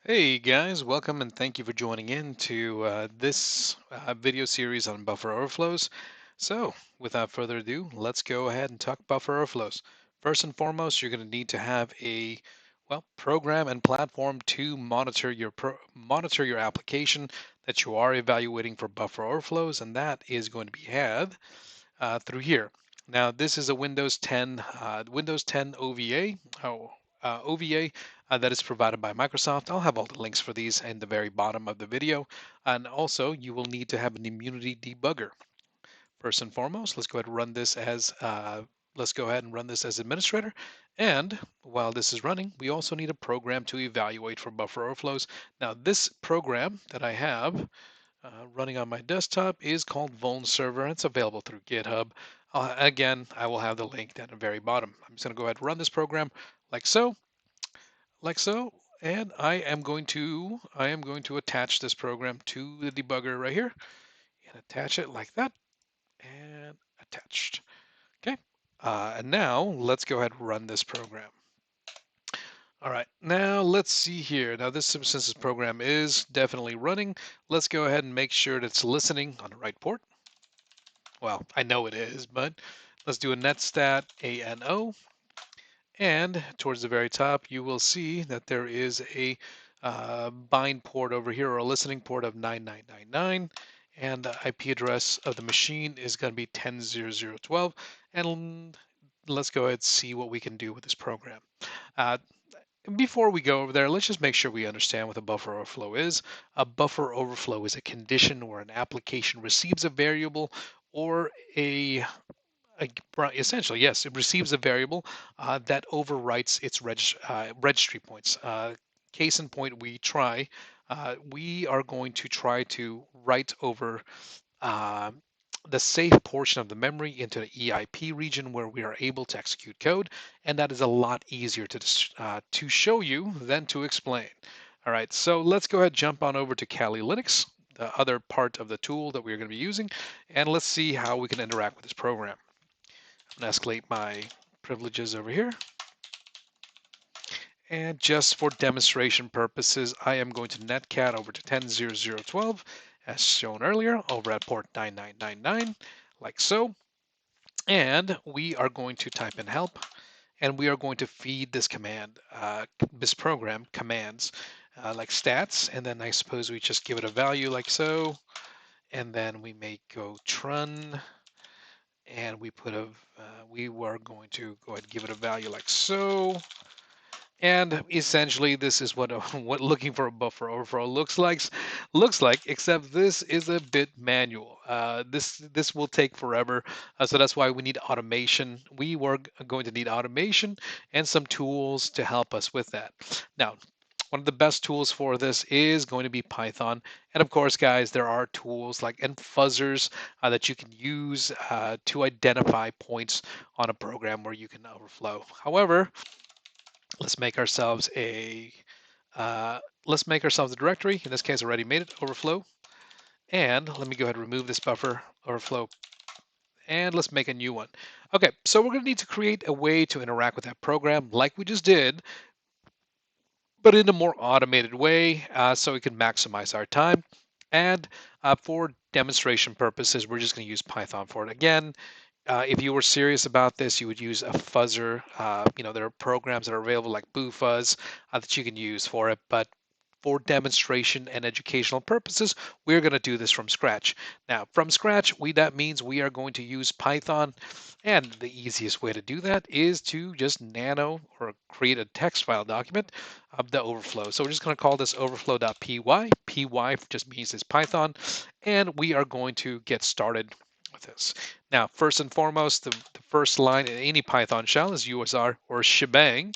Hey guys, welcome and thank you for joining in to this video series on buffer overflows. So, without further ado, let's go ahead and talk buffer overflows. First and foremost, you're going to need to have a program and platform to monitor your application that you are evaluating for buffer overflows, and that is going to be had through here. Now, this is a Windows 10 OVA. OVA that is provided by Microsoft. I'll have all the links for these in the very bottom of the video. And also, you will need to have an immunity debugger. First and foremost, let's go ahead and run this as administrator. And while this is running, we also need a program to evaluate for buffer overflows. Now, this program that I have running on my desktop is called VulnServer. It's available through GitHub. Again, I will have the link down at the very bottom. I'm just going to go ahead and run this program like so, like so, and I am going to attach this program to the debugger right here and attach it like that and attached. Okay, and now let's go ahead and run this program. All right, now let's see here. Now since this program is definitely running, let's go ahead and make sure that it's listening on the right port. Well, I know it is, but let's do a netstat ANO. And towards the very top, you will see that there is a bind port over here, or a listening port of 9999. And the IP address of the machine is going to be 10.0.0.12. And let's go ahead and see what we can do with this program. Uh, Before we go over there, let's just make sure we understand what a buffer overflow is. A buffer overflow is a condition where an application receives a variable or essentially, yes, it receives a variable that overwrites its registry points. Case in point, we are going to try to write over uh, the safe portion of the memory into the EIP region where we are able to execute code, and that is a lot easier to show you than to explain. All right, so let's go ahead and jump on over to Kali Linux, the other part of the tool that we're going to be using, and let's see how we can interact with this program. I'm going to escalate my privileges over here. And just for demonstration purposes, I am going to netcat over to 10.0.0.12 as shown earlier over at port 9999, like so. And we are going to type in help, and we are going to feed this this program commands like stats, and then I suppose we just give it a value like so, and then we may go trun, and we were going to go ahead and give it a value like so. And essentially, this is what what looking for a buffer overflow looks like. Except this is a bit manual. This will take forever, so that's why we need automation. We were going to need automation and some tools to help us with that. Now, one of the best tools for this is going to be Python. And of course, guys, there are tools like fuzzers that you can use to identify points on a program where you can overflow. However, let's make ourselves a directory. In this case, I already made it overflow. And let me go ahead and remove this buffer overflow. And let's make a new one. Okay, so we're going to need to create a way to interact with that program like we just did, but in a more automated way so we can maximize our time. And for demonstration purposes, we're just going to use Python for it. Again, if you were serious about this, you would use a fuzzer. There are programs that are available like BuFuzz that you can use for it. But for demonstration and educational purposes, we're going to do this from scratch. Now, from scratch, that means we are going to use Python. And the easiest way to do that is to just nano or create a text file document of the overflow. So we're just going to call this overflow.py. Py just means it's Python. And we are going to get started with this. Now, first and foremost, the first line in any Python shell is USR or shebang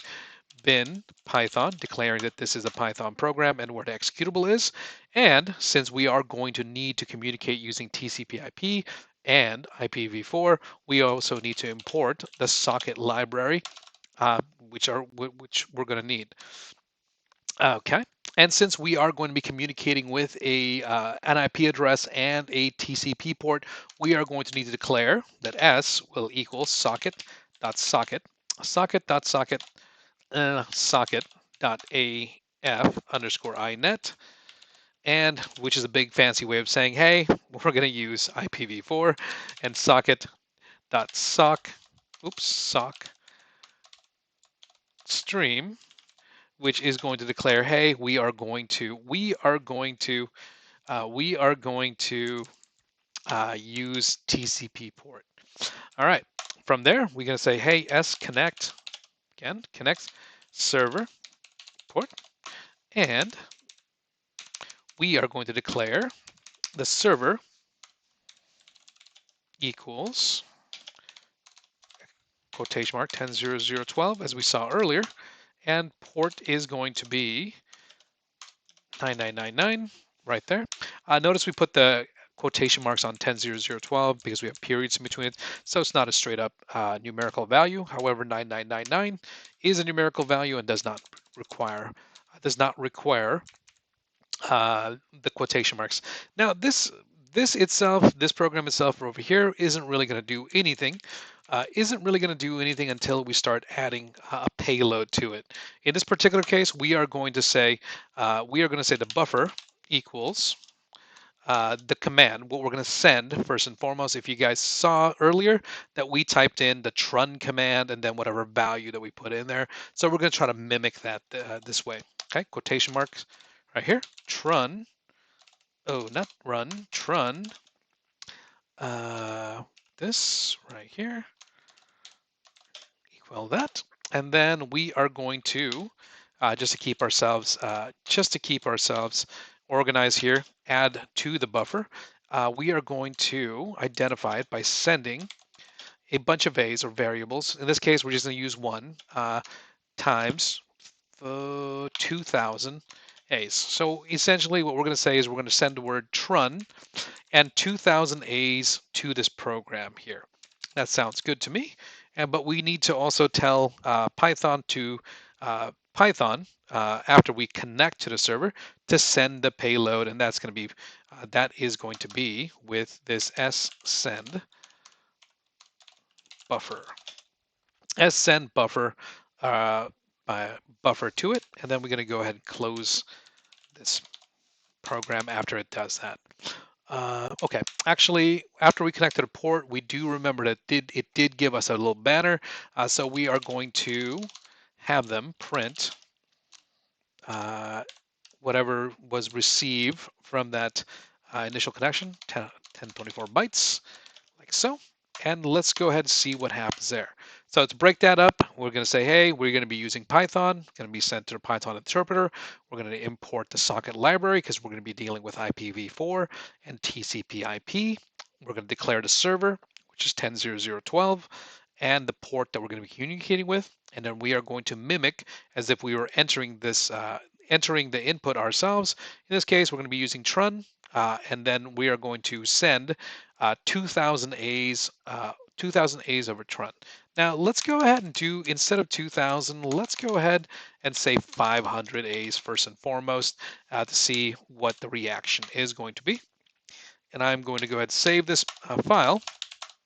bin Python, declaring that this is a Python program and where the executable is. And since we are going to need to communicate using TCP/IP and IPv4, we also need to import the socket library, which we're going to need. Okay. And since we are going to be communicating with an IP address and a TCP port, we are going to need to declare that S will equal socket.socket, socket.socket, socket.a f underscore inet, and which is a big fancy way of saying, hey, we're going to use IPv4 and socket.sock, sock stream, which is going to declare, hey, we are going to use TCP port. All right. From there, we're going to say, hey, connect, again, connect server port, and we are going to declare the server equals quotation mark 10.0.0.12 as we saw earlier, and port is going to be 9999 right there. Notice we put the quotation marks on 10.0.0.12 because we have periods in between it, so it's not a straight up numerical value. However, 9999 is a numerical value and does not require the quotation marks. Now, this program itself over here isn't really going to do anything. Until we start adding a payload to it. In this particular case, we are going to say the buffer equals the command, what we're going to send first and foremost. If you guys saw earlier that we typed in the trun command and then whatever value that we put in there. So we're going to try to mimic that this way. Okay, quotation marks right here, trun, not run, trun, this right here, equal that. And then we are going to, just to keep ourselves organized here, add to the buffer. We are going to identify it by sending a bunch of A's or variables. In this case, we're just going to use one times 2,000 A's. So essentially what we're going to say is we're going to send the word trun and 2,000 A's to this program here. That sounds good to me. But we need to also tell Python after we connect to the server to send the payload, and that is going to be with this send buffer, send buffer buffer to it, and then we're going to go ahead and close this program after it does that. Okay, actually, after we connected a port, we do remember that it did give us a little banner. So we are going to have them print whatever was received from that initial connection, 1024 bytes, like so. And let's go ahead and see what happens there. So to break that up, we're going to say, hey, we're going to be using Python, going to be sent to the Python interpreter. We're going to import the socket library because we're going to be dealing with IPv4 and TCP IP. We're going to declare the server, which is 10.0.0.12, and the port that we're going to be communicating with. And then we are going to mimic as if we were entering the input ourselves. In this case, we're going to be using trun, and then we are going to send 2,000 A's over trun. Now let's go ahead and do, instead of 2,000, let's go ahead and say 500 A's first and foremost to see what the reaction is going to be. And I'm going to go ahead and save this file.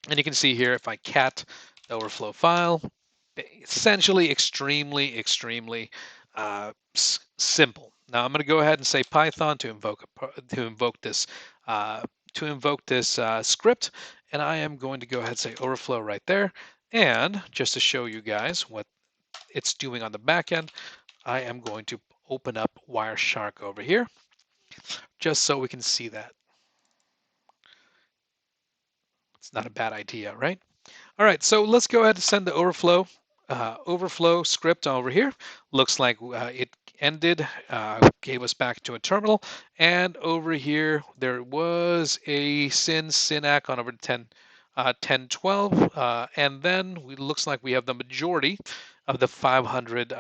And you can see here, if I cat the overflow file, essentially extremely simple. Now I'm going to go ahead and say Python to invoke this script, and I am going to go ahead and say overflow right there. And just to show you guys what it's doing on the back end, I am going to open up Wireshark over here, just so we can see that. It's not a bad idea, right? All right, so let's go ahead and send the overflow script over here. Looks like it ended, gave us back to a terminal, and over here there was a synac on over 1012, and then it looks like we have the majority of the 500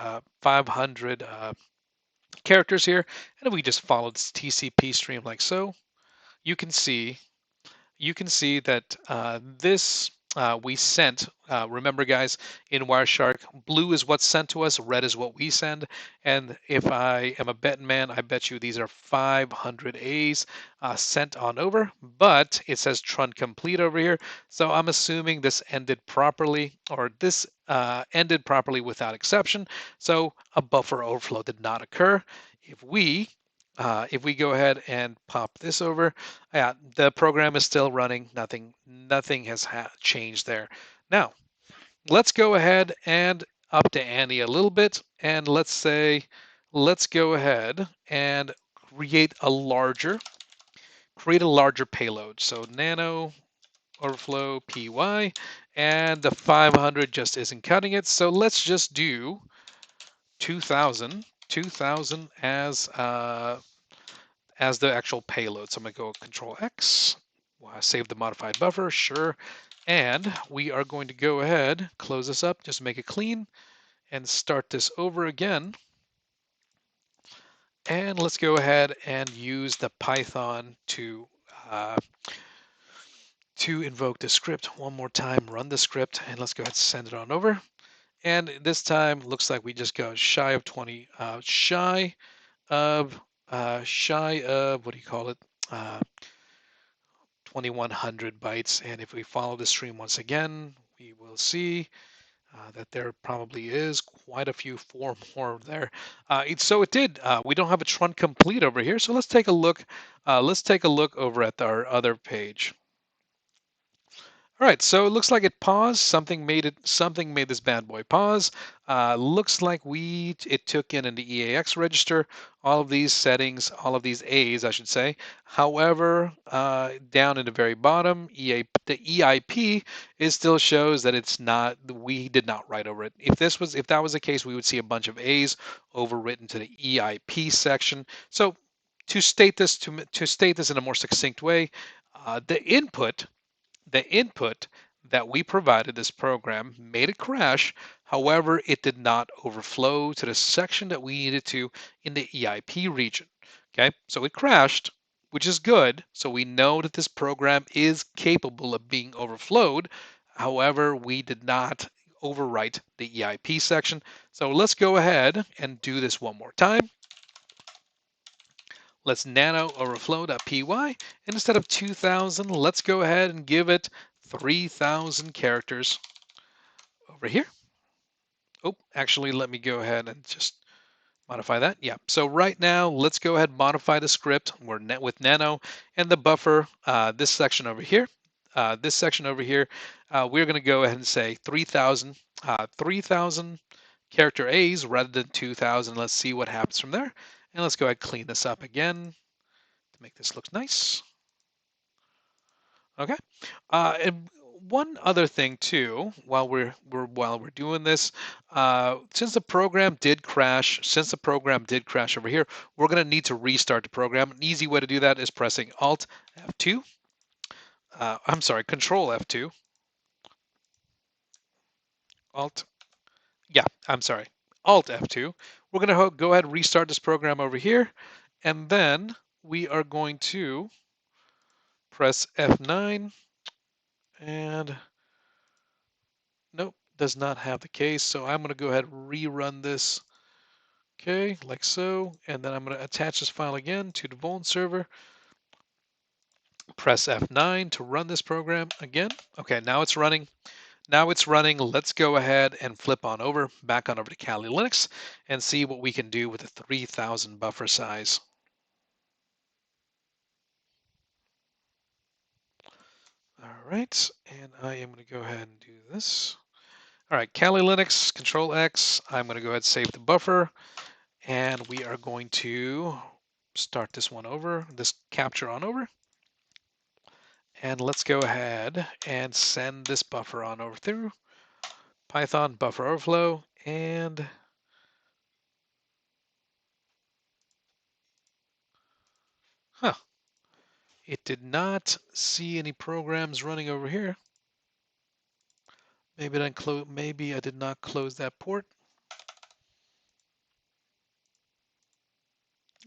characters here, and if we just follow this TCP stream like so, you can see that this we sent. Remember, guys, in Wireshark, blue is what's sent to us, red is what we send. And if I am a betting man, I bet you these are 500 A's sent on over. But it says trun complete over here, so I'm assuming this ended properly, or this ended properly without exception. So a buffer overflow did not occur. If we go ahead and pop this over, yeah, the program is still running. Nothing has changed there. Now let's go ahead and up to ante a little bit, and let's go ahead and create a larger payload. So nano overflow py, and the 500 just isn't cutting it. So let's just do 2000 as the actual payload. So I'm gonna go Control X, save the modified buffer, sure, and we are going to go ahead, close this up, just make it clean, and start this over again. And let's go ahead and use the Python uh, to invoke the script one more time, run the script, and let's go ahead and send it on over. And this time looks like we just go shy of 20, shy of, what do you call it? 2100 bytes. And if we follow the stream once again, we will see that there probably is quite a few four more there. So it did. We don't have a trunk complete over here. So let's take a look. Let's take a look over at our other page. All right, so it looks like it paused. Something made this bad boy pause. Looks like it took in the EAX register all of these settings, all of these A's, I should say. However, down in the very bottom, the EIP still shows that it's not. We did not write over it. If that was the case, we would see a bunch of A's overwritten to the EIP section. So to state this in a more succinct way, the input that we provided this program made it crash. However, it did not overflow to the section that we needed to in the EIP region. Okay, so it crashed, which is good. So we know that this program is capable of being overflowed. However, we did not overwrite the EIP section. So let's go ahead and do this one more time. Let's nano overflow.py, and instead of 2000, let's go ahead and give it 3000 characters over here. Oh, actually, let me go ahead and just modify that. Yeah, so right now, let's go ahead and modify the script. We're with nano and the buffer, this section over here. We're going to go ahead and say 3000 character A's rather than 2000. Let's see what happens from there. And let's go ahead and clean this up again to make this look nice. Okay. And one other thing too, while we're doing this, since the program did crash over here, we're going to need to restart the program. An easy way to do that is pressing Alt F2. I'm sorry, Control F2. Alt. Yeah, I'm sorry. Alt F2. We're going to go ahead and restart this program over here, and then we are going to press F9 and nope, does not have the case. So I'm going to go ahead and rerun this. Okay, like so. And then I'm going to attach this file again to the VulnServer. Press F9 to run this program again. Okay, now it's running. Now it's running. Let's go ahead and flip on over, back on over to Kali Linux and see what we can do with the 3000 buffer size. All right, and I am going to go ahead and do this. All right, Kali Linux, Control X. I'm going to go ahead and save the buffer. And we are going to start this capture on over. And let's go ahead and send this buffer on over through Python buffer overflow. And it did not see any programs running over here. Maybe I did not close that port.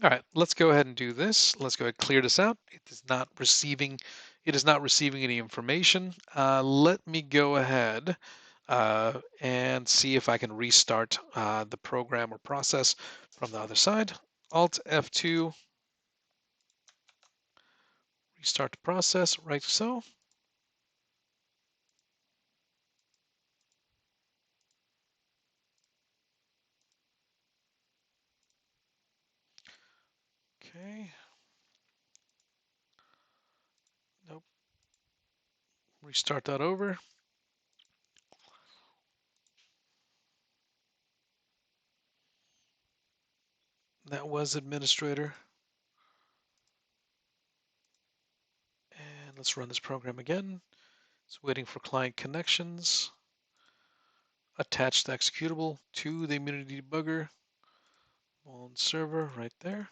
All right, let's go ahead and do this. Let's go ahead and clear this out. It is not receiving any information. Let me go ahead and see if I can restart the program or process from the other side. Alt F2, restart the process, right so. Okay. Nope. Restart that over. That was administrator. And let's run this program again. It's waiting for client connections. Attach the executable to the immunity debugger. VulnServer right there.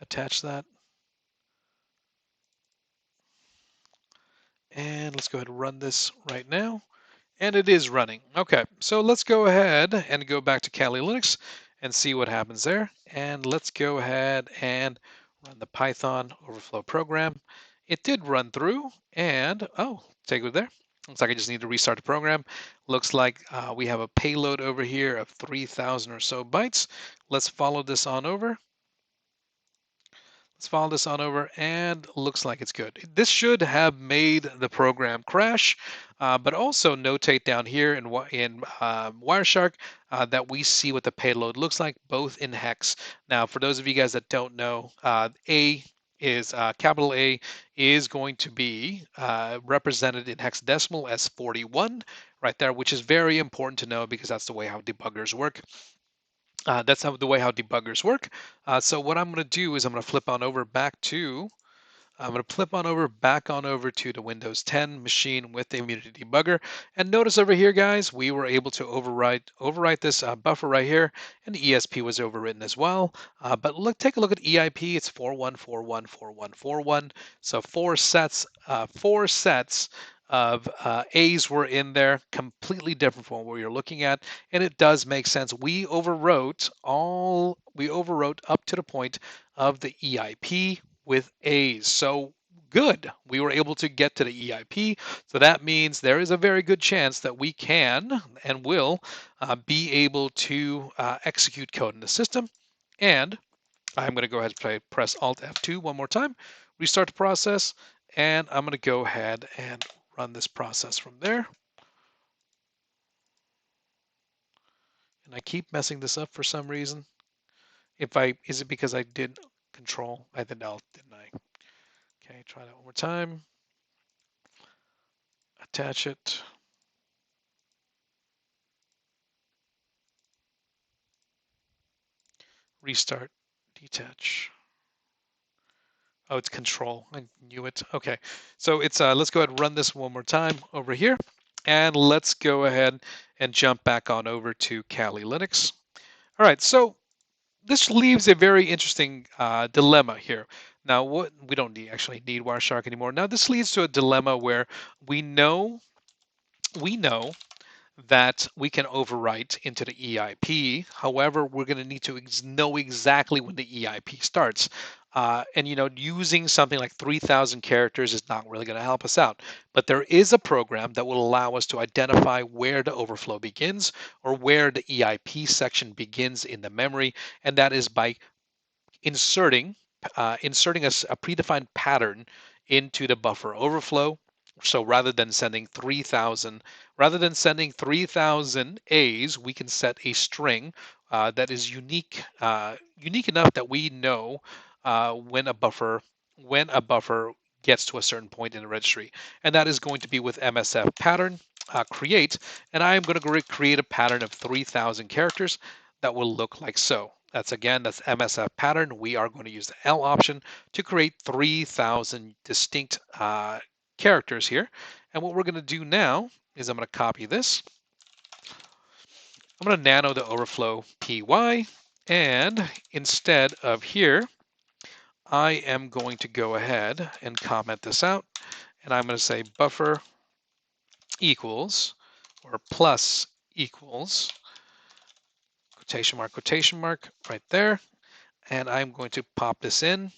Attach that. And let's go ahead and run this right now. And it is running. Okay, so let's go ahead and go back to Kali Linux and see what happens there. And let's go ahead and run the Python overflow program. It did run through and, oh, take it there. Looks like I just need to restart the program. Looks like we have a payload over here of 3,000 or so bytes. Let's follow this on over. Let's follow this on over and looks like it's good. This should have made the program crash, but also notate down here in Wireshark that we see what the payload looks like, both in hex. Now, for those of you guys that don't know, A is capital A is going to be represented in hexadecimal as 41 right there, which is very important to know because that's the way how debuggers work. That's the way how debuggers work. So what I'm going to do is I'm going to flip on over back to I'm going to flip on over back on over to the Windows 10 machine with the Immunity Debugger. And notice over here, guys, we were able to overwrite this buffer right here, and the ESP was overwritten as well. But look, take a look at EIP. It's 41414141. So four sets of A's were in there, completely different from what you're looking at, and it does make sense. We overwrote up to the point of the EIP with A's. So good. We were able to get to the EIP. So that means there is a very good chance that we can and will be able to execute code in the system. And I'm going to go ahead and press Alt F2 one more time, restart the process, and I'm going to go ahead and run this process from there. And I keep messing this up for some reason. Is it because I did control? I did Alt, didn't I? Okay, try that one more time. Attach it. Restart, detach. Oh, it's control. I knew it. Okay, so it's let's go ahead and run this one more time over here, and let's go ahead and jump back on over to Kali Linux. All right, so this leaves a very interesting dilemma here. Now, what we don't actually need Wireshark anymore. Now, this leads to a dilemma where we know that we can overwrite into the EIP. However, we're going to need to know exactly when the EIP starts. And using something like 3,000 characters is not really going to help us out. But there is a program that will allow us to identify where the overflow begins or where the EIP section begins in the memory, and that is by inserting a predefined pattern into the buffer overflow. So rather than sending 3,000 A's, we can set a string that is unique enough that we know when a buffer gets to a certain point in the registry, and that is going to be with MSF pattern create, and I am going to create a pattern of 3,000 characters that will look like so. That's MSF pattern. We are going to use the L option to create 3,000 distinct characters here. And what we're going to do now is I'm going to copy this. I'm going to nano the overflow PY. And instead of here, I am going to go ahead and comment this out. And I'm going to say buffer equals or plus equals quotation mark right there. And I'm going to pop this in,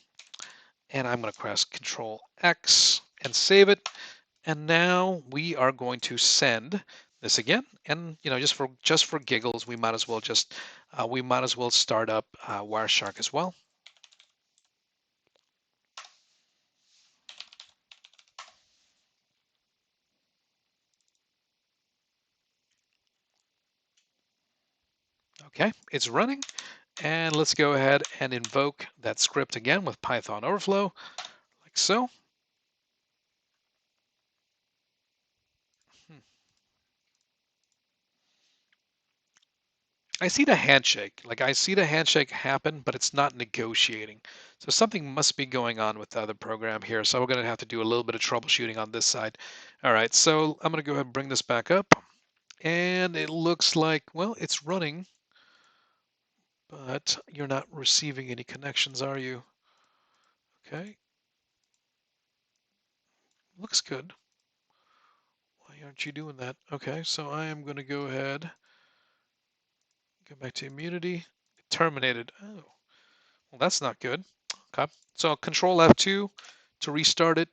and I'm going to press Control X and save it. And now we are going to send this again. And just for giggles, we might as well start up Wireshark as well. Okay, it's running. And let's go ahead and invoke that script again with Python overflow, like so. I see the handshake. Like I see the handshake happen, but it's not negotiating. So something must be going on with the other program here. So we're going to have to do a little bit of troubleshooting on this side. All right, so I'm going to go ahead and bring this back up. And it looks like, well, it's running, but you're not receiving any connections, are you? Okay, looks good. Why aren't you doing that? Okay, so I am going to go ahead, go back to immunity, terminated. Oh, well, that's not good. Okay, so Control F2 to restart it,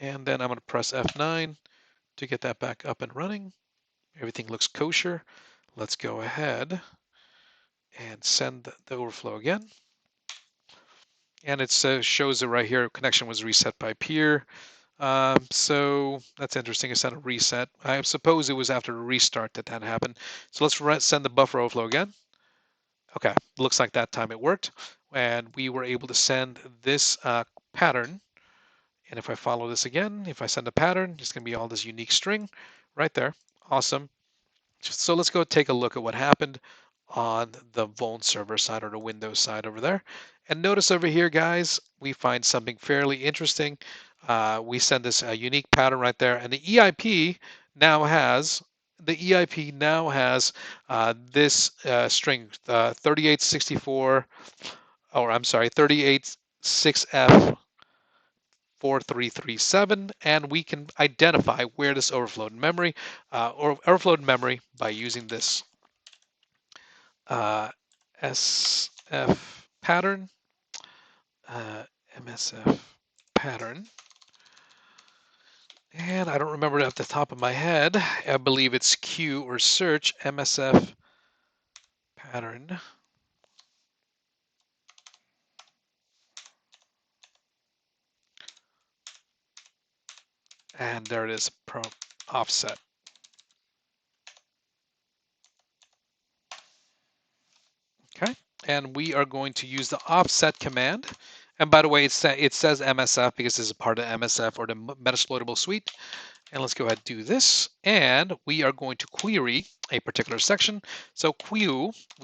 and then I'm going to press F9 to get that back up and running. Everything looks kosher. Let's go ahead and send the overflow again. And it shows it right here, connection was reset by peer. So that's interesting. It's on a reset. I suppose it was after a restart that that happened. So let's send the buffer overflow again. Okay, looks like that time it worked. And we were able to send this pattern. And if I follow this again, if I send a pattern, it's going to be all this unique string right there. Awesome. So let's go take a look at what happened on the VulnServer side or the Windows side over there. And notice over here, guys, we find something fairly interesting. We send this unique pattern right there, and the EIP now has this string 3864, or I'm sorry, 386F 4337, and we can identify where this overflowed in memory or overflowed in memory by using this SF pattern, uh, MSF pattern. And I don't remember it off the top of my head. I believe it's Q or search MSF pattern. And there it is, offset. Okay, and we are going to use the offset command. And by the way, it says MSF because this is part of MSF or the Metasploitable suite. And let's go ahead and do this. And we are going to query a particular section. So we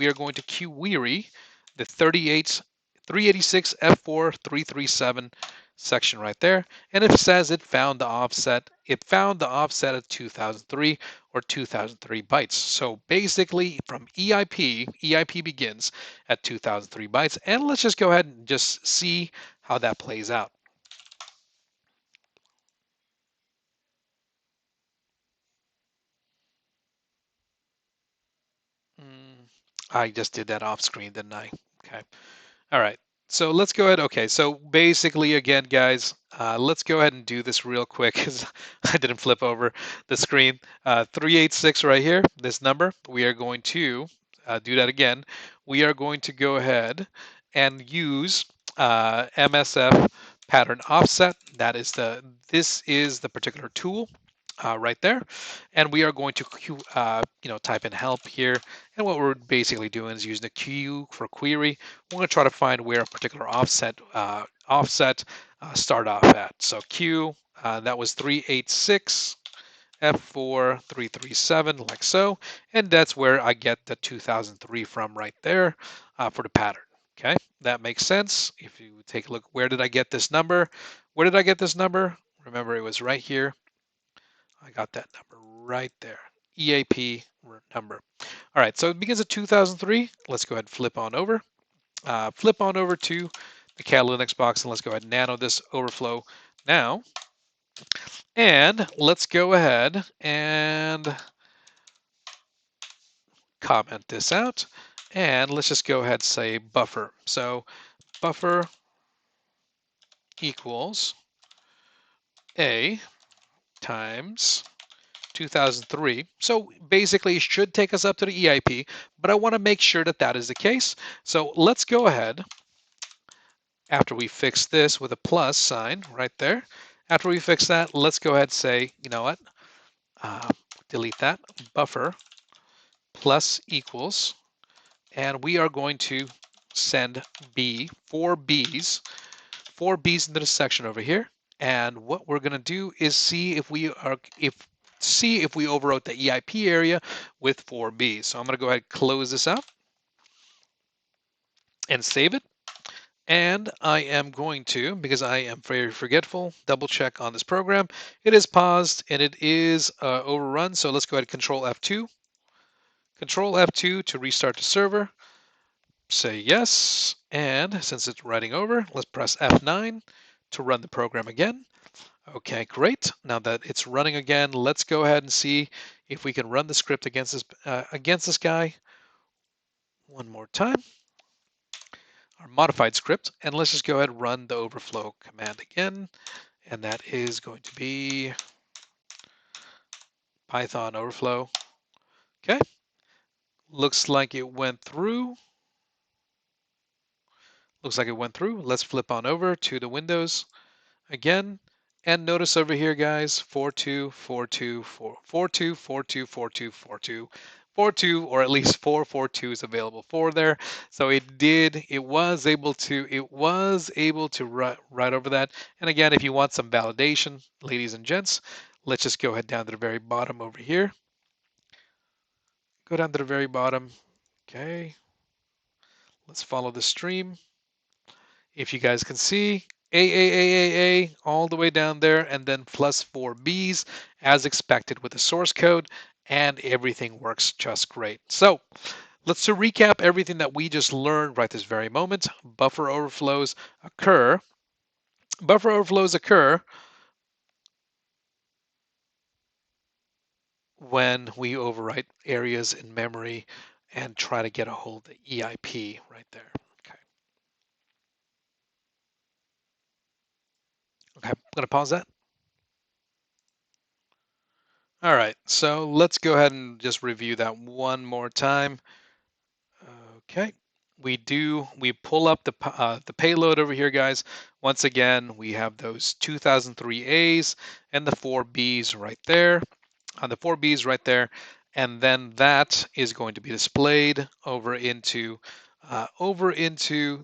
are going to query the 386 F4 337 section right there. And it says it found the offset. It found the offset at 2003 or 2003 bytes. So basically from EIP begins at 2003 bytes. And let's just go ahead and just see how that plays out. I just did that off screen, didn't I? Okay. All right. So let's go ahead. Okay. So basically, again, guys, let's go ahead and do this real quick because I didn't flip over the screen. 386 right here, this number. We are going to do that again. We are going to go ahead and use MSF pattern offset. This is the particular tool right there. And we are going to type in help here. And what we're basically doing is using the Q for query. We're going to try to find where a particular offset start off at. So Q, that was 386. F4 337 like so, and that's where I get the 2003 from right there for the pattern. Okay, that makes sense. If you take a look, where did I get this number? Where did I get this number? Remember, it was right here. I got that number right there. EAP number. All right, so it begins at 2003. Let's go ahead and flip on over. Flip on over to the Cat Linux box, and let's go ahead and nano this overflow now. And let's go ahead and comment this out. And let's just go ahead and say buffer. So buffer equals A times 2003. So basically it should take us up to the EIP, but I want to make sure that that is the case. So let's go ahead, after we fix this with a plus sign right there, after we fix that, let's go ahead and say, you know what, delete that, buffer plus equals, and we are going to send B, 4 Bs into the section over here. And what we're going to do is see if we overwrote the EIP area with 4 Bs. So I'm going to go ahead and close this out and save it. And I am going to, because I am very forgetful, double check on this program. It is paused and it is overrun. So let's go ahead and Control F2. Control F2 to restart the server. Say yes. And since it's writing over, let's press F9 to run the program again. Okay, great. Now that it's running again, let's go ahead and see if we can run the script against this guy one more time. Our modified script, and let's just go ahead and run the overflow command again, and that is going to be Python overflow. Okay, looks like it went through. Let's flip on over to the Windows again, and notice over here, guys, 4242, or at least 442 is available for there. So it was able to write over that. And again, if you want some validation, ladies and gents, let's just go ahead down to the very bottom over here. Go down to the very bottom. Okay. Let's follow the stream. If you guys can see, A, all the way down there, and then plus 4 Bs as expected with the source code, and everything works just great. So let's to recap everything that we just learned right this very moment. Buffer overflows occur when we overwrite areas in memory and try to get a hold of the EIP right there. Okay, I'm going to pause that. All right, so let's go ahead and just review that one more time. Okay, we pull up the payload over here, guys. Once again, we have those 2003 A's and the 4 B's right there. On the 4 B's right there, and then that is going to be displayed over into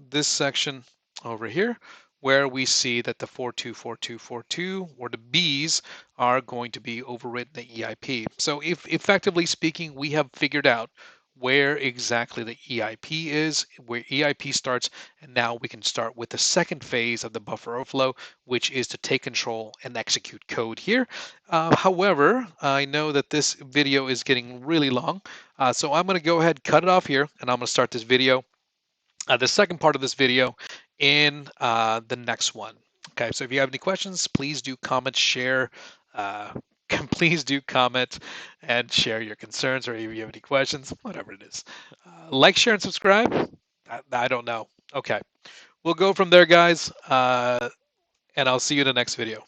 this section over here, where we see that the 424242 or the B's are going to be overwritten the EIP. So if effectively speaking, we have figured out where exactly the EIP is, where EIP starts, and now we can start with the second phase of the buffer overflow, which is to take control and execute code here. However, I know that this video is getting really long, so I'm going to go ahead and cut it off here, and I'm going to start this video, the second part of this video, in the next one. Okay, so if you have any questions, please do comment, share. Please do comment and share your concerns, or if you have any questions, whatever it is. Like, share, and subscribe. I don't know. Okay, we'll go from there, guys, and I'll see you in the next video.